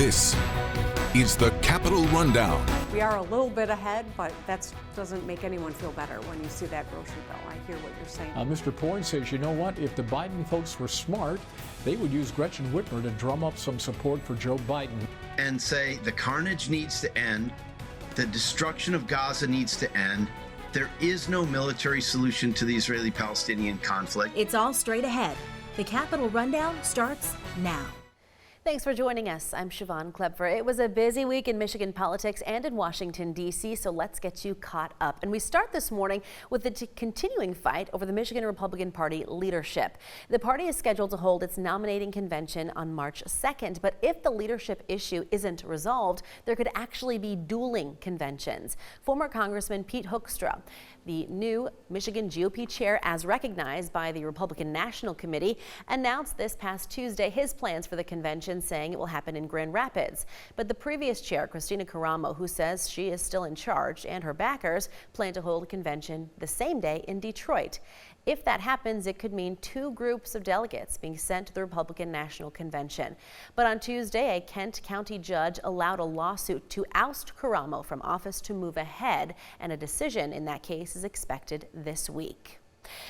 This is the Capitol Rundown. We are a little bit ahead, but that doesn't make anyone feel better when you see that grocery bill. I hear what you're saying. Mr. Porn says, you know what? If the Biden folks were smart, they would use Gretchen Whitmer to drum up some support for Joe Biden. And say the carnage needs to end, the destruction of Gaza needs to end. There is no military solution to the Israeli-Palestinian conflict. It's all straight ahead. The Capitol Rundown starts now. Thanks for joining us. I'm Siobhan Klepfer. It was a busy week in Michigan politics and in Washington, D.C., so let's get you caught up. And we start this morning with the continuing fight over the Michigan Republican Party leadership. The party is scheduled to hold its nominating convention on March 2nd, but if the leadership issue isn't resolved, there could actually be dueling conventions. Former Congressman Pete Hoekstra, the new Michigan GOP chair, as recognized by the Republican National Committee, announced this past Tuesday his plans for the convention, saying it will happen in Grand Rapids. But the previous chair, Kristina Karamo, who says she is still in charge, and her backers plan to hold a convention the same day in Detroit. If that happens, it could mean two groups of delegates being sent to the Republican National Convention. But on Tuesday, a Kent County judge allowed a lawsuit to oust Karamo from office to move ahead, and a decision in that case is expected this week.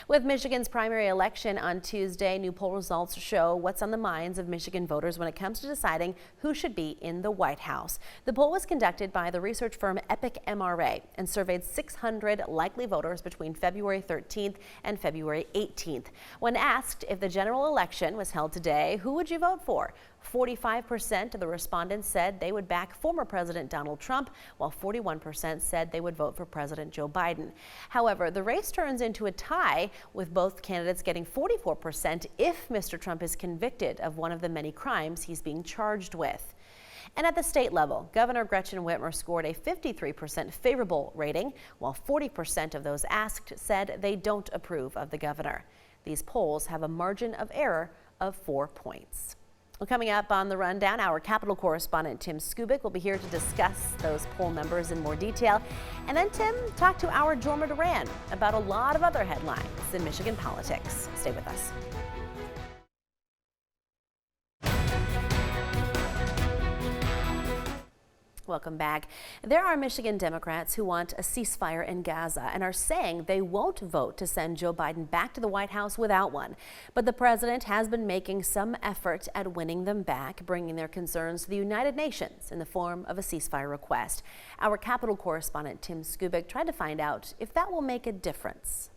With Michigan's primary election on Tuesday, new poll results show what's on the minds of Michigan voters when it comes to deciding who should be in the White House. The poll was conducted by the research firm Epic MRA and surveyed 600 likely voters between February 13th and February 18th. When asked if the general election was held today, who would you vote for? 45% of the respondents said they would back former President Donald Trump, while 41% said they would vote for President Joe Biden. However, the race turns into a tie, with both candidates getting 44% if Mr. Trump is convicted of one of the many crimes he's being charged with. And at the state level, Governor Gretchen Whitmer scored a 53% favorable rating, while 40% of those asked said they don't approve of the governor. These polls have a margin of error of 4 points. Well, coming up on the Rundown, our Capitol correspondent Tim Skubic will be here to discuss those poll numbers in more detail. And then Tim talked to our Jorma Duran about a lot of other headlines in Michigan politics. Stay with us. Welcome back. There are Michigan Democrats who want a ceasefire in Gaza and are saying they won't vote to send Joe Biden back to the White House without one. But the president has been making some effort at winning them back, bringing their concerns to the United Nations in the form of a ceasefire request. Our Capitol correspondent Tim Skubic tried to find out if that will make a difference.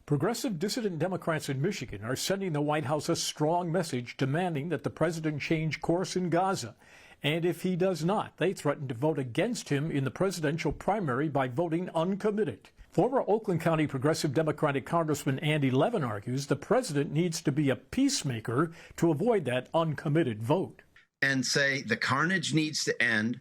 Progressive dissident Democrats in Michigan are sending the White House a strong message demanding that the president change course in Gaza. And if he does not, they threaten to vote against him in the presidential primary by voting uncommitted. Former Oakland County Progressive Democratic Congressman Andy Levin argues the president needs to be a peacemaker to avoid that uncommitted vote. And say the carnage needs to end,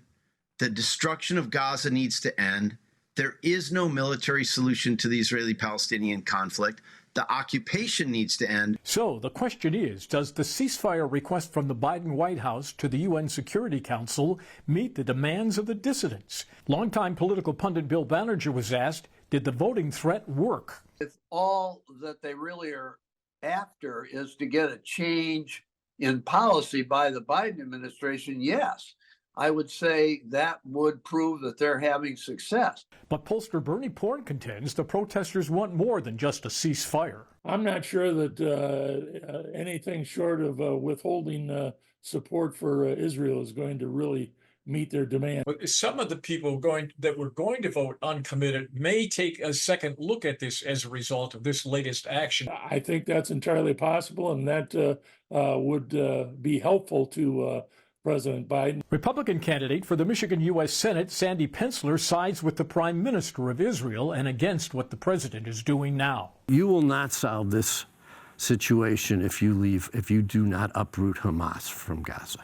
the destruction of Gaza needs to end. There is no military solution to the Israeli-Palestinian conflict. The occupation needs to end. So the question is, does the ceasefire request from the Biden White House to the UN Security Council meet the demands of the dissidents? Longtime political pundit Bill Banerjee was asked, did the voting threat work? If all that they really are after is to get a change in policy by the Biden administration, yes. I would say that would prove that they're having success. But pollster Bernie Porn contends the protesters want more than just a ceasefire. I'm not sure that anything short of withholding support for Israel is going to really meet their demand. But some of the people that were going to vote uncommitted may take a second look at this as a result of this latest action. I think that's entirely possible, and that would be helpful to President Biden. Republican candidate for the Michigan U.S. Senate, Sandy Pensler, sides with the Prime Minister of Israel and against what the president is doing now. You will not solve this situation if you do not uproot Hamas from Gaza.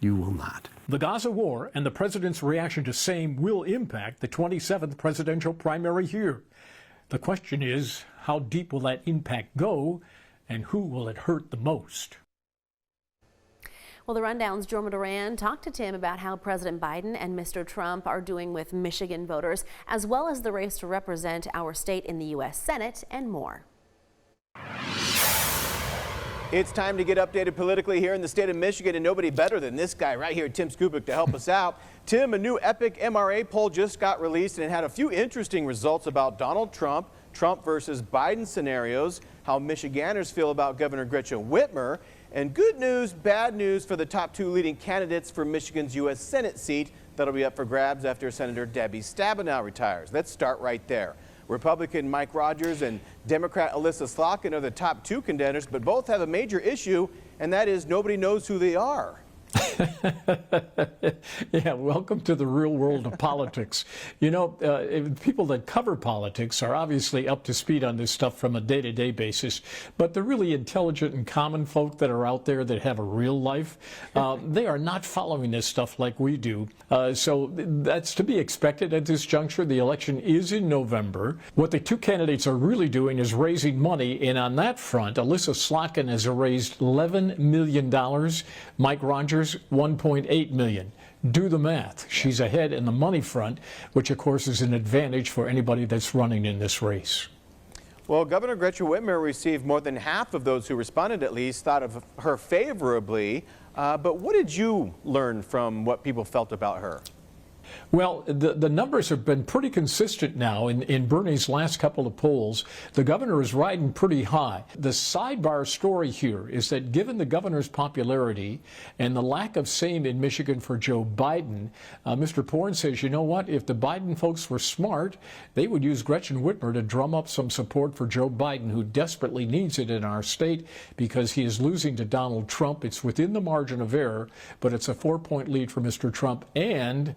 You will not. The Gaza war and the president's reaction to same will impact the 27th presidential primary here. The question is, how deep will that impact go, and who will it hurt the most? Well, the Rundown's Jorma Duran talked to Tim about how President Biden and Mr. Trump are doing with Michigan voters, as well as the race to represent our state in the U.S. Senate and more. It's time to get updated politically here in the state of Michigan, and nobody better than this guy right here, Tim Skupik, to help us out. Tim, a new Epic MRA poll just got released, and it had a few interesting results about Donald Trump, Trump versus Biden scenarios, how Michiganders feel about Governor Gretchen Whitmer, and good news, bad news for the top two leading candidates for Michigan's U.S. Senate seat that'll be up for grabs after Senator Debbie Stabenow retires. Let's start right there. Republican Mike Rogers and Democrat Alyssa Slotkin are the top two contenders, but both have a major issue, and that is nobody knows who they are. Yeah, welcome to the real world of politics. You know, people that cover politics are obviously up to speed on this stuff from a day-to-day basis, but the really intelligent and common folk that are out there that have a real life, they are not following this stuff like we do. So that's to be expected at this juncture. The election is in November. What the two candidates are really doing is raising money, and on that front, Alyssa Slotkin has raised $11 million. Mike Rogers, $1.8 million. Do the math. She's ahead in the money front, which of course is an advantage for anybody that's running in this race. Well, Governor Gretchen Whitmer received more than half of those who responded, at least, thought of her favorably. But what did you learn from what people felt about her? Well, the numbers have been pretty consistent now. In Bernie's last couple of polls, the governor is riding pretty high. The sidebar story here is that given the governor's popularity and the lack of same in Michigan for Joe Biden, Mr. Porn says, you know what, if the Biden folks were smart, they would use Gretchen Whitmer to drum up some support for Joe Biden, who desperately needs it in our state because he is losing to Donald Trump. It's within the margin of error, but it's a 4-point lead for Mr. Trump. And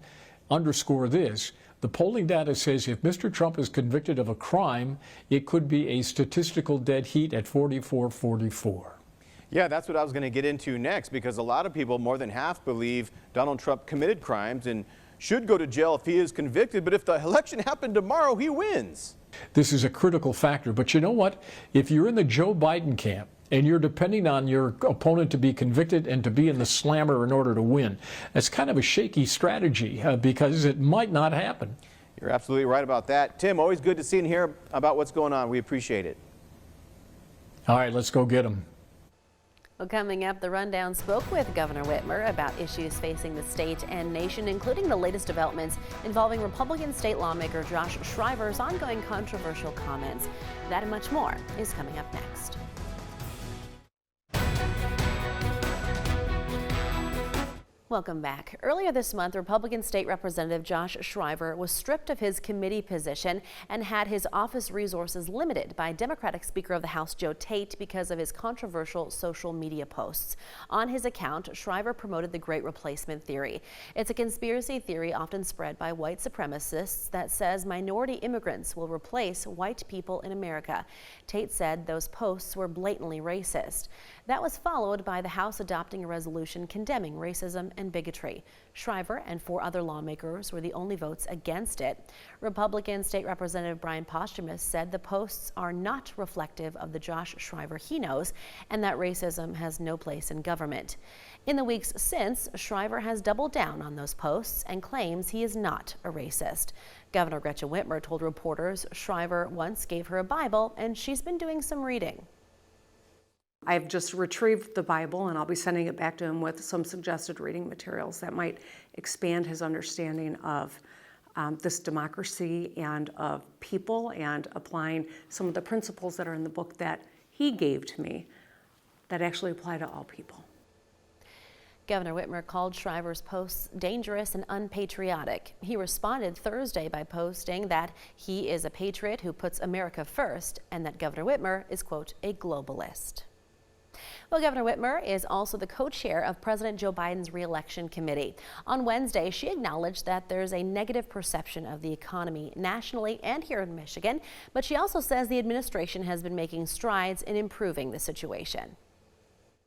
underscore this, the polling data says if Mr. Trump is convicted of a crime, it could be a statistical dead heat at 44-44. Yeah, that's what I was going to get into next, because a lot of people, more than half, believe Donald Trump committed crimes and should go to jail if he is convicted. But if the election happened tomorrow, he wins. This is a critical factor. But you know what? If you're in the Joe Biden camp, and you're depending on your opponent to be convicted and to be in the slammer in order to win, that's kind of a shaky strategy because it might not happen. You're absolutely right about that. Tim, always good to see and hear about what's going on. We appreciate it. All right, let's go get them. Well, coming up, the Rundown spoke with Governor Whitmer about issues facing the state and nation, including the latest developments involving Republican state lawmaker Josh Shriver's ongoing controversial comments. That and much more is coming up next. Welcome back. Earlier this month, Republican State Representative Josh Shriver was stripped of his committee position and had his office resources limited by Democratic Speaker of the House Joe Tate because of his controversial social media posts. On his account, Shriver promoted the Great Replacement theory. It's a conspiracy theory often spread by white supremacists that says minority immigrants will replace white people in America. Tate said those posts were blatantly racist. That was followed by the House adopting a resolution condemning racism and bigotry. Shriver and 4 other lawmakers were the only votes against it. Republican State Representative Brian Posthumus said the posts are not reflective of the Josh Shriver he knows and that racism has no place in government. In the weeks since, Shriver has doubled down on those posts and claims he is not a racist. Governor Gretchen Whitmer told reporters Shriver once gave her a Bible and she's been doing some reading. I've just retrieved the Bible and I'll be sending it back to him with some suggested reading materials that might expand his understanding of this democracy and of people, and applying some of the principles that are in the book that he gave to me that actually apply to all people. Governor Whitmer called Shriver's posts dangerous and unpatriotic. He responded Thursday by posting that he is a patriot who puts America first and that Governor Whitmer is, quote, a globalist. Well, Governor Whitmer is also the co-chair of President Joe Biden's re-election committee. On Wednesday, she acknowledged that there's a negative perception of the economy nationally and here in Michigan, but she also says the administration has been making strides in improving the situation.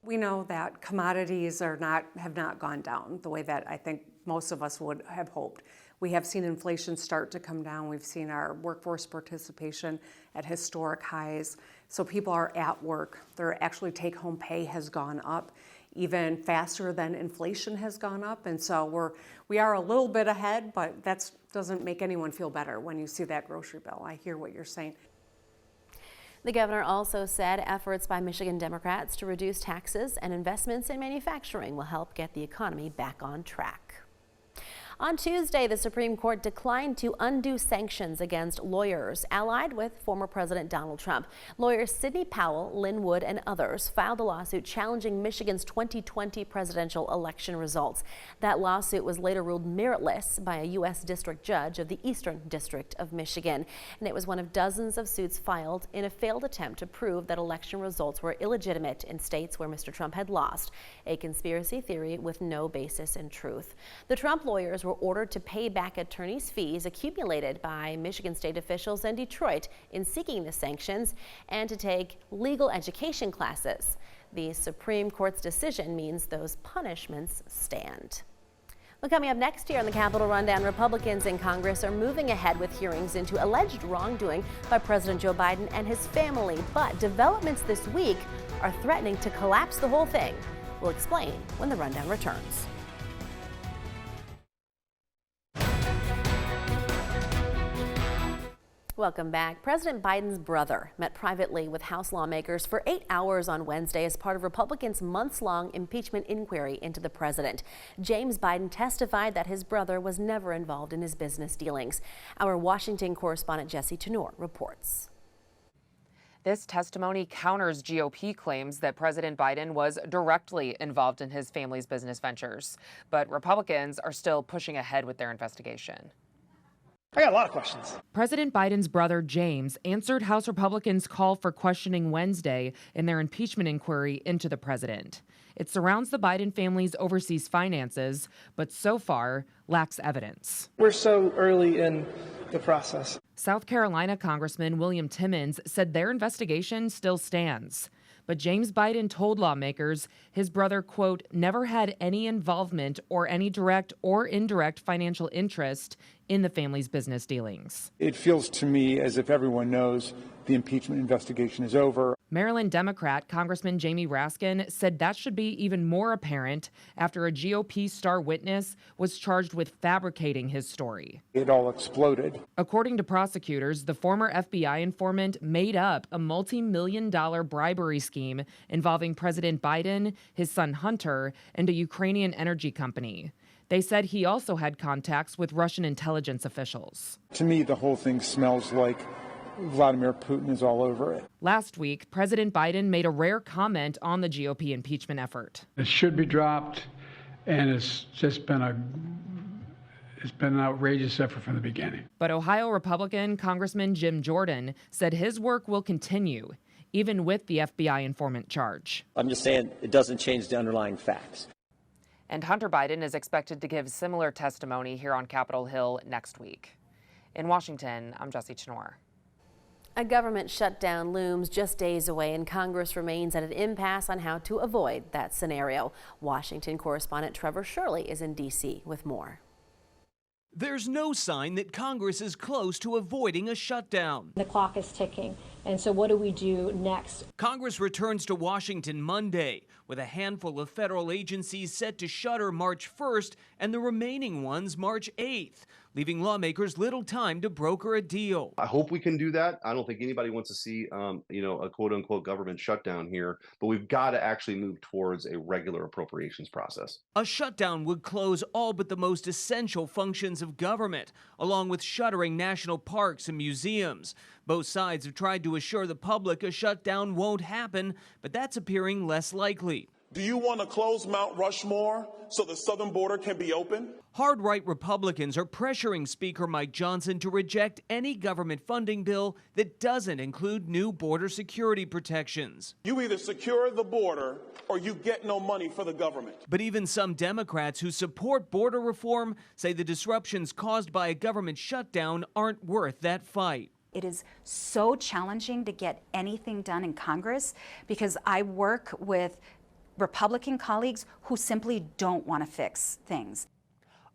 We know that commodities have not gone down the way that I think most of us would have hoped. We have seen inflation start to come down. We've seen our workforce participation at historic highs. So people are at work. Their actually take-home pay has gone up even faster than inflation has gone up. And so we are a little bit ahead, but that doesn't make anyone feel better when you see that grocery bill. I hear what you're saying. The governor also said efforts by Michigan Democrats to reduce taxes and investments in manufacturing will help get the economy back on track. On Tuesday, the Supreme Court declined to undo sanctions against lawyers allied with former President Donald Trump. Lawyers Sidney Powell, Lynn Wood, and others filed a lawsuit challenging Michigan's 2020 presidential election results. That lawsuit was later ruled meritless by a U.S. district judge of the Eastern District of Michigan. And it was one of dozens of suits filed in a failed attempt to prove that election results were illegitimate in states where Mr. Trump had lost, a conspiracy theory with no basis in truth. The Trump lawyers were ordered to pay back attorneys' fees accumulated by Michigan state officials and Detroit in seeking the sanctions and to take legal education classes. The Supreme Court's decision means those punishments stand. Well, coming up next here on the Capitol Rundown, Republicans in Congress are moving ahead with hearings into alleged wrongdoing by President Joe Biden and his family. But developments this week are threatening to collapse the whole thing. We'll explain when the Rundown returns. Welcome back. President Biden's brother met privately with House lawmakers for 8 hours on Wednesday as part of Republicans' months-long impeachment inquiry into the president. James Biden testified that his brother was never involved in his business dealings. Our Washington correspondent Jesse Tenor reports. This testimony counters GOP claims that President Biden was directly involved in his family's business ventures. But Republicans are still pushing ahead with their investigation. I got a lot of questions. President Biden's brother, James, answered House Republicans' call for questioning Wednesday in their impeachment inquiry into the president. It surrounds the Biden family's overseas finances, but so far lacks evidence. We're so early in the process. South Carolina Congressman William Timmons said their investigation still stands. But James Biden told lawmakers his brother, quote, never had any involvement or any direct or indirect financial interest in the family's business dealings. It feels to me as if everyone knows the impeachment investigation is over. Maryland Democrat Congressman Jamie Raskin said that should be even more apparent after a GOP star witness was charged with fabricating his story. It all exploded. According to prosecutors, the former FBI informant made up a multi-million-dollar bribery scheme involving President Biden, his son Hunter, and a Ukrainian energy company. They said he also had contacts with Russian intelligence officials. To me, the whole thing smells like Vladimir Putin is all over it. Last week, President Biden made a rare comment on the GOP impeachment effort. It should be dropped, and it's just been an outrageous effort from the beginning. But Ohio Republican Congressman Jim Jordan said his work will continue, even with the FBI informant charge. I'm just saying it doesn't change the underlying facts. And Hunter Biden is expected to give similar testimony here on Capitol Hill next week. In Washington, I'm Jesse Tenor. A government shutdown looms just days away, and Congress remains at an impasse on how to avoid that scenario. Washington correspondent Trevor Shirley is in D.C. with more. There's no sign that Congress is close to avoiding a shutdown. The clock is ticking, and so what do we do next? Congress returns to Washington Monday, with a handful of federal agencies set to shutter March 1st and the remaining ones March 8th, leaving lawmakers little time to broker a deal. I hope we can do that. I don't think anybody wants to see, a quote-unquote government shutdown here, but we've got to actually move towards a regular appropriations process. A shutdown would close all but the most essential functions of government, along with shuttering national parks and museums. Both sides have tried to assure the public a shutdown won't happen, but that's appearing less likely. Do you want to close Mount Rushmore so the southern border can be open? Hard-right Republicans are pressuring Speaker Mike Johnson to reject any government funding bill that doesn't include new border security protections. You either secure the border or you get no money for the government. But even some Democrats who support border reform say the disruptions caused by a government shutdown aren't worth that fight. It is so challenging to get anything done in Congress because I work with Republican colleagues who simply don't want to fix things.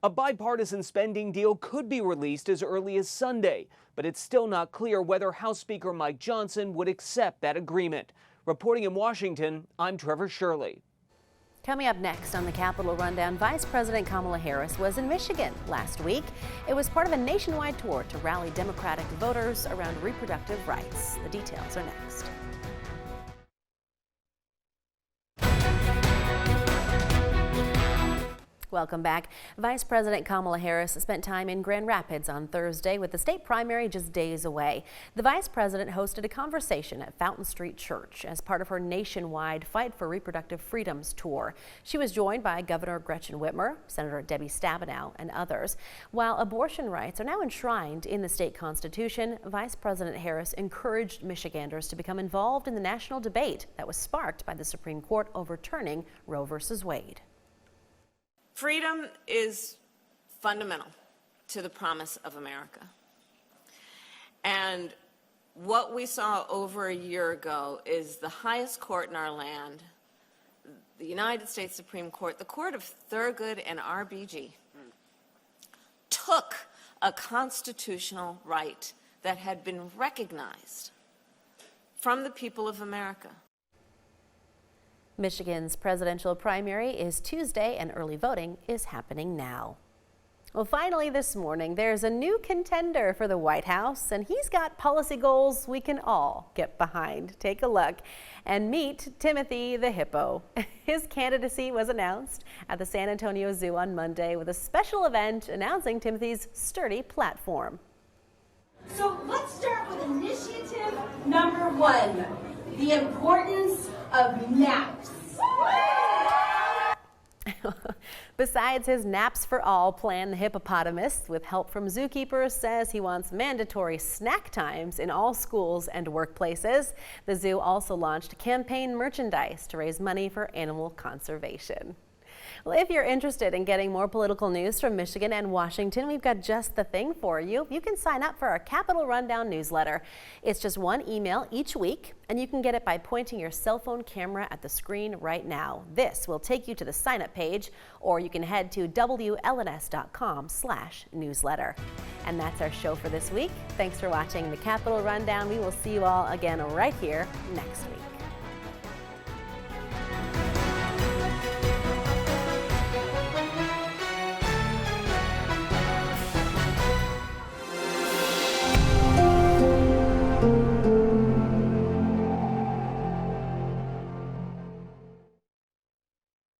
A bipartisan spending deal could be released as early as Sunday, but it's still not clear whether House Speaker Mike Johnson would accept that agreement. Reporting in Washington, I'm Trevor Shirley. Coming up next on the Capitol Rundown, Vice President Kamala Harris was in Michigan last week. It was part of a nationwide tour to rally Democratic voters around reproductive rights. The details are next. Welcome back. Vice President Kamala Harris spent time in Grand Rapids on Thursday with the state primary just days away. The vice president hosted a conversation at Fountain Street Church as part of her nationwide Fight for Reproductive Freedoms tour. She was joined by Governor Gretchen Whitmer, Senator Debbie Stabenow, and others. While abortion rights are now enshrined in the state constitution, Vice President Harris encouraged Michiganders to become involved in the national debate that was sparked by the Supreme Court overturning Roe v. Wade. Freedom is fundamental to the promise of America. And what we saw over a year ago is the highest court in our land, the United States Supreme Court, the Court of Thurgood and RBG, took a constitutional right that had been recognized from the people of America. Michigan's presidential primary is Tuesday and early voting is happening now. Well, finally this morning, there's a new contender for the White House, and he's got policy goals we can all get behind. Take a look and meet Timothy the Hippo. His candidacy was announced at the San Antonio Zoo on Monday with a special event announcing Timothy's sturdy platform. So let's start with initiative number 1, the importance of naps. Besides his Naps for All plan, the hippopotamus, with help from zookeepers, says he wants mandatory snack times in all schools and workplaces. The zoo also launched campaign merchandise to raise money for animal conservation. Well, if you're interested in getting more political news from Michigan and Washington, we've got just the thing for you. You can sign up for our Capitol Rundown newsletter. It's just one email each week, and you can get it by pointing your cell phone camera at the screen right now. This will take you to the sign-up page, or you can head to WLNS.com/newsletter. And that's our show for this week. Thanks for watching the Capitol Rundown. We will see you all again right here next week.